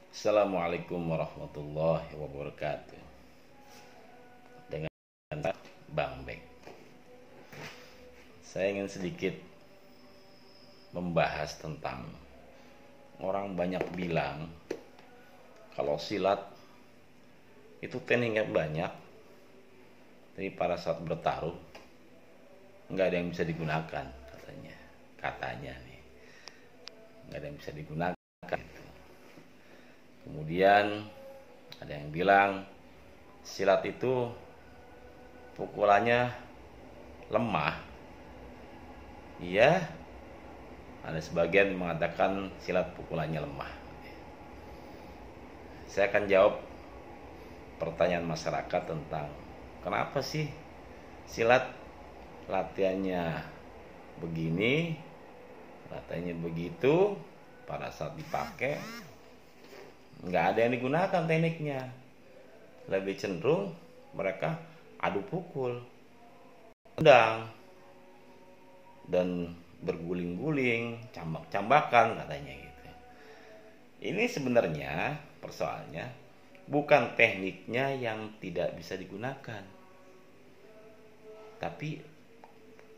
Assalamualaikum warahmatullahi wabarakatuh. Dengan Bang Bek, saya ingin sedikit membahas tentang orang banyak bilang kalau silat itu tekniknya banyak, tapi pada saat bertarung nggak ada yang bisa digunakan, katanya nih nggak ada yang bisa digunakan. Kemudian ada yang bilang silat itu pukulannya lemah. Iya, ada sebagian mengatakan silat pukulannya lemah. Saya akan jawab pertanyaan masyarakat tentang kenapa sih silat latihannya begini, latihannya begitu, pada saat dipakai nggak ada yang digunakan tekniknya. Lebih cenderung mereka adu pukul, tendang, dan berguling-guling, cambak-cambakan katanya gitu. Ini sebenarnya persoalannya bukan tekniknya yang tidak bisa digunakan, tapi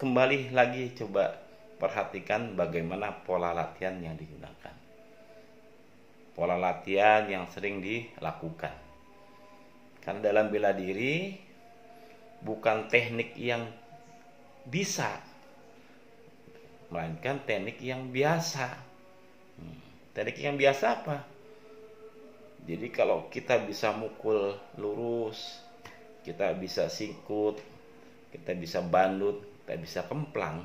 kembali lagi coba perhatikan bagaimana pola latihan yang digunakan, pola latihan yang sering dilakukan. Karena dalam bela diri bukan teknik yang bisa, melainkan teknik yang biasa. Teknik yang biasa apa? Jadi kalau kita bisa mukul lurus, kita bisa singkut, kita bisa bandut, kita bisa kemplang,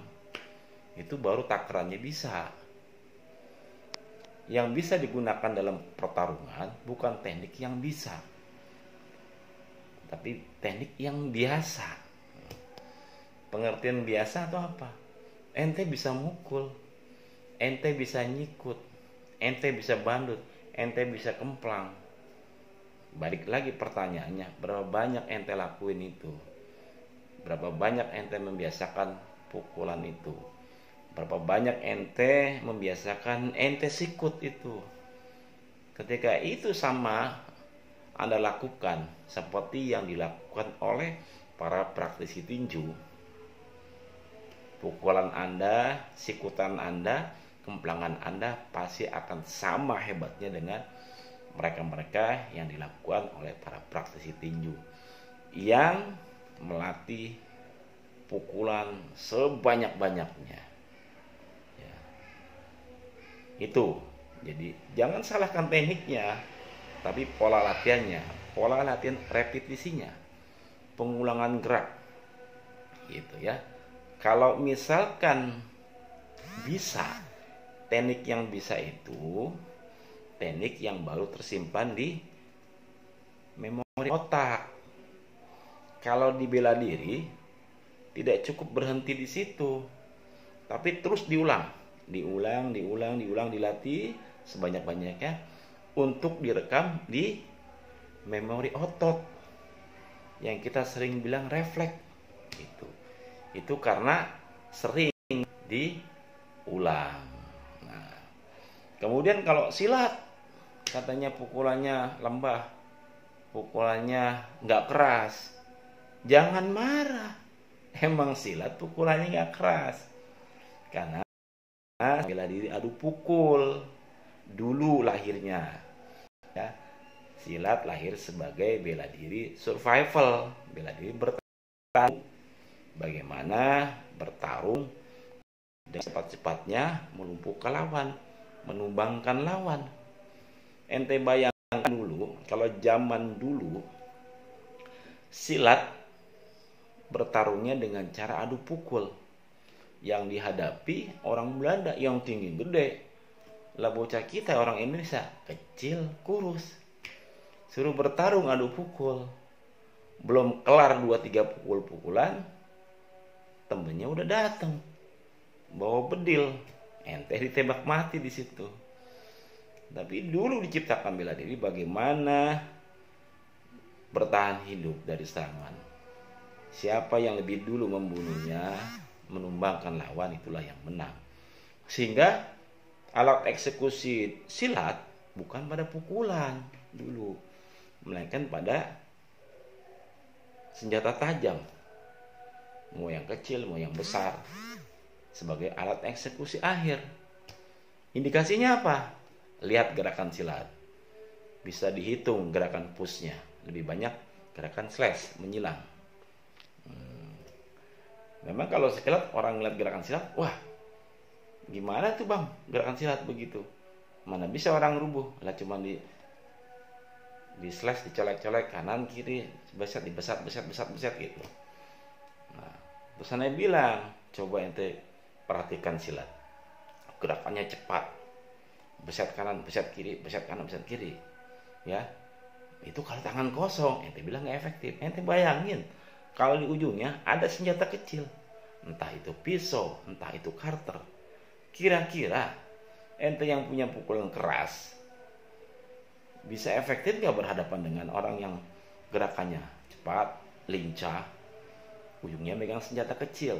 itu baru takarannya bisa. Yang bisa digunakan dalam pertarungan bukan teknik yang bisa, tapi teknik yang biasa. Pengertian biasa itu apa? Ente bisa mukul, ente bisa nyikut, ente bisa bandut, ente bisa kemplang. Balik lagi pertanyaannya, berapa banyak ente lakuin itu? Berapa banyak ente membiasakan pukulan itu? Berapa banyak ente membiasakan ente sikut itu? Ketika itu sama Anda lakukan seperti yang dilakukan oleh para praktisi tinju, pukulan Anda, sikutan Anda, kemplangan Anda pasti akan sama hebatnya dengan mereka-mereka yang dilakukan oleh para praktisi tinju yang melatih pukulan sebanyak-banyaknya. Itu, jadi jangan salahkan tekniknya, tapi pola latihannya, pola latihan repetisinya, pengulangan gerak, gitu ya. Kalau misalkan bisa, teknik yang bisa itu teknik yang baru tersimpan di memori otak. Kalau di bela diri tidak cukup berhenti di situ, tapi terus diulang, dilatih sebanyak-banyaknya untuk direkam di memori otot yang kita sering bilang refleks. Itu karena sering diulang. Nah, kemudian kalau silat katanya pukulannya lembah, pukulannya nggak keras, jangan marah. Emang silat pukulannya nggak keras karena bela diri adu pukul dulu lahirnya ya. Silat lahir sebagai bela diri survival, bela diri bertarung, bagaimana bertarung dan cepat-cepatnya melumpuhkan lawan, menumbangkan lawan. Ente bayangkan dulu kalau zaman dulu silat bertarungnya dengan cara adu pukul. Yang dihadapi orang Belanda yang tinggi gede. Lah bocah kita orang Indonesia kecil kurus. Suruh bertarung adu pukul. Belum kelar 2-3 pukul-pukulan, temennya udah datang bawa bedil. Ente ditembak mati di situ. Tapi dulu diciptakan bela diri bagaimana bertahan hidup dari serangan. Siapa yang lebih dulu membunuhnya, menumbangkan lawan, itulah yang menang. Sehingga alat eksekusi silat bukan pada pukulan dulu, melainkan pada senjata tajam, mau yang kecil mau yang besar, sebagai alat eksekusi akhir. Indikasinya apa? Lihat gerakan silat, bisa dihitung gerakan pushnya, lebih banyak gerakan slash, menyilang. Memang kalau silat, orang ngeliat gerakan silat, wah gimana tuh bang gerakan silat begitu, mana bisa orang rubuh lah, cuma di slash, dicolek-colek kanan kiri, besar dibesat gitu. Nah, terus saya bilang, coba ente perhatikan silat, gerakannya cepat, besat kanan besat kiri, besat kanan besat kiri, ya. Itu kalau tangan kosong, ente bilang nggak efektif. Ente bayangin kalau di ujungnya ada senjata kecil, entah itu pisau, entah itu karter. Kira-kira ente yang punya pukulan keras bisa efektif gak berhadapan dengan orang yang gerakannya cepat, lincah, ujungnya megang senjata kecil?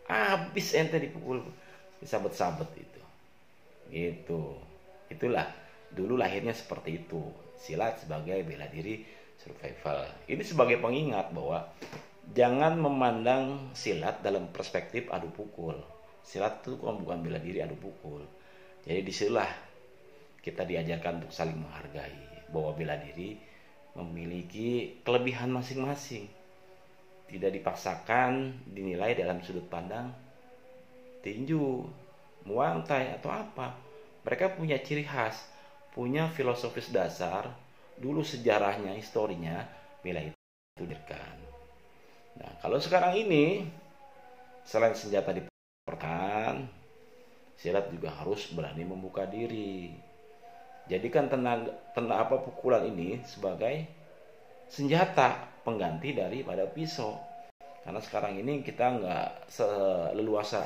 Habis ente dipukul disabet-sabet itu. Gitu. Itulah dulu lahirnya seperti itu. Silat sebagai bela diri survival. Ini sebagai pengingat bahwa jangan memandang silat dalam perspektif adu pukul. Silat itu bukan bela diri, adu pukul. Jadi disitulah kita diajarkan untuk saling menghargai, bahwa bela diri memiliki kelebihan masing-masing. Tidak dipaksakan dinilai dalam sudut pandang tinju, muay thai atau apa. Mereka punya ciri khas, punya filosofis dasar. Dulu sejarahnya, historinya, bela itu didirikan. Nah, kalau sekarang ini selain senjata dipertahankan, silat juga harus berani membuka diri. Jadikan pukulan ini sebagai senjata pengganti daripada pisau. Karena sekarang ini kita nggak seleluasa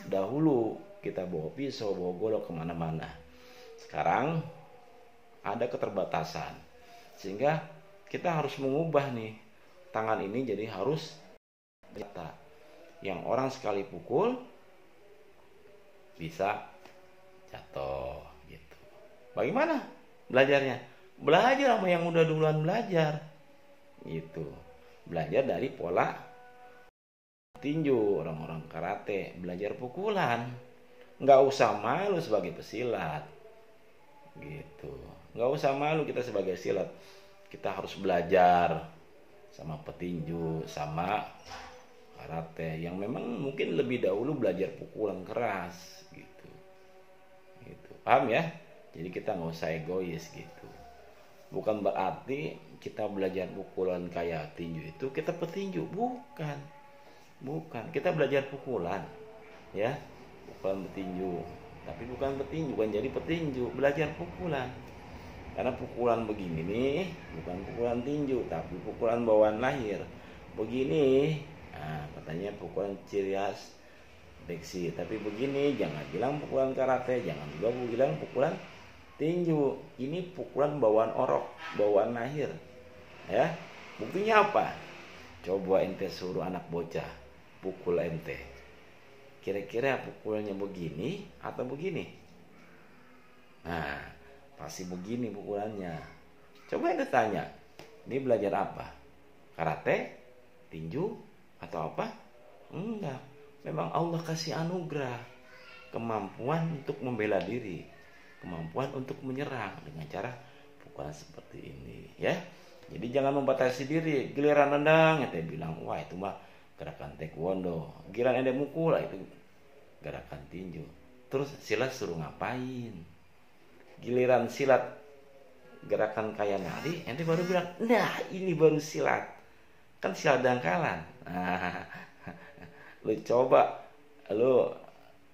dahulu kita bawa pisau, bawa golok kemana-mana. Sekarang ada keterbatasan, sehingga kita harus mengubah nih tangan ini jadi harus senjata yang orang sekali pukul bisa jatuh gitu. Bagaimana belajarnya? Belajar sama yang udah duluan belajar gitu. Belajar dari pola tinju, orang-orang karate, belajar pukulan. Nggak usah malu sebagai pesilat gitu. Nggak usah malu kita sebagai silat. Kita harus belajar sama petinju, sama karate yang memang mungkin lebih dahulu belajar pukulan keras gitu. Paham ya? Jadi kita nggak usah egois gitu. Bukan berarti kita belajar pukulan kayak tinju itu kita petinju, bukan. Kita belajar pukulan, ya, pukulan petinju. Tapi bukan petinju, bukan jadi petinju, belajar pukulan. Karena pukulan begini nih, bukan pukulan tinju, tapi pukulan bawaan lahir. Begini, nah, katanya pukulan ciri khas Beksi. Tapi begini, jangan bilang pukulan karate, jangan juga bilang pukulan tinju. Ini pukulan bawaan orok, bawaan lahir. Ya, buktinya apa? Coba ente suruh anak bocah pukul ente. Kira-kira pukulannya begini atau begini? Nah, pasti begini pukulannya. Coba ente tanya, ini belajar apa? Karate, tinju, atau apa? Enggak. Memang Allah kasih anugerah kemampuan untuk membela diri, kemampuan untuk menyerang dengan cara pukulan seperti ini, ya. Jadi jangan membatasi diri. Giliran nendang, ente bilang, wah itu mah gerakan taekwondo. Giliran ente mukul, itu gerakan tinju. Terus silat suruh ngapain? Giliran silat gerakan kayak nari, ente baru bilang, nah ini baru silat. Kan silat dangkalan. Nah, lu coba, lu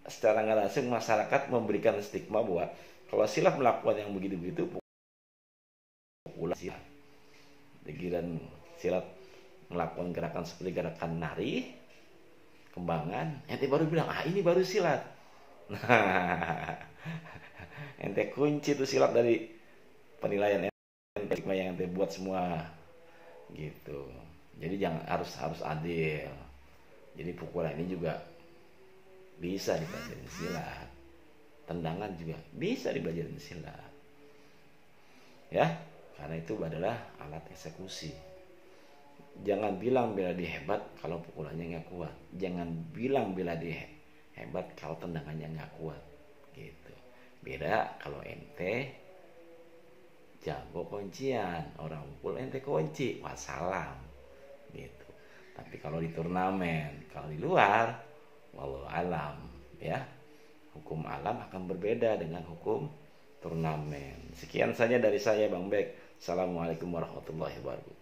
secara nggak langsung masyarakat memberikan stigma bahwa kalau silat melakukan yang begitu-begitu, pukulan silat. Giliran silat melakukan gerakan seperti gerakan nari, kembangan, ente baru bilang, ah ini baru silat. Nah, ente kunci tuh silat dari penilaian ente yang ente buat semua gitu. Jadi jangan harus adil. Jadi pukulan ini juga bisa dipelajarin silat, tendangan juga bisa dipelajarin silat. ya, karena itu adalah alat eksekusi. Jangan bilang bela diri hebat kalau pukulannya nggak kuat. Jangan bilang bela diri hebat kalau tendangannya nggak kuat. Gitu. Beda kalau ente jago kuncian, orang pukul ente kunci, wassalam. Gitu. Tapi kalau di turnamen, kalau di luar, wallahu alam, ya. Hukum alam akan berbeda dengan hukum turnamen. Sekian saja dari saya, Bang Bek. Assalamualaikum warahmatullahi wabarakatuh.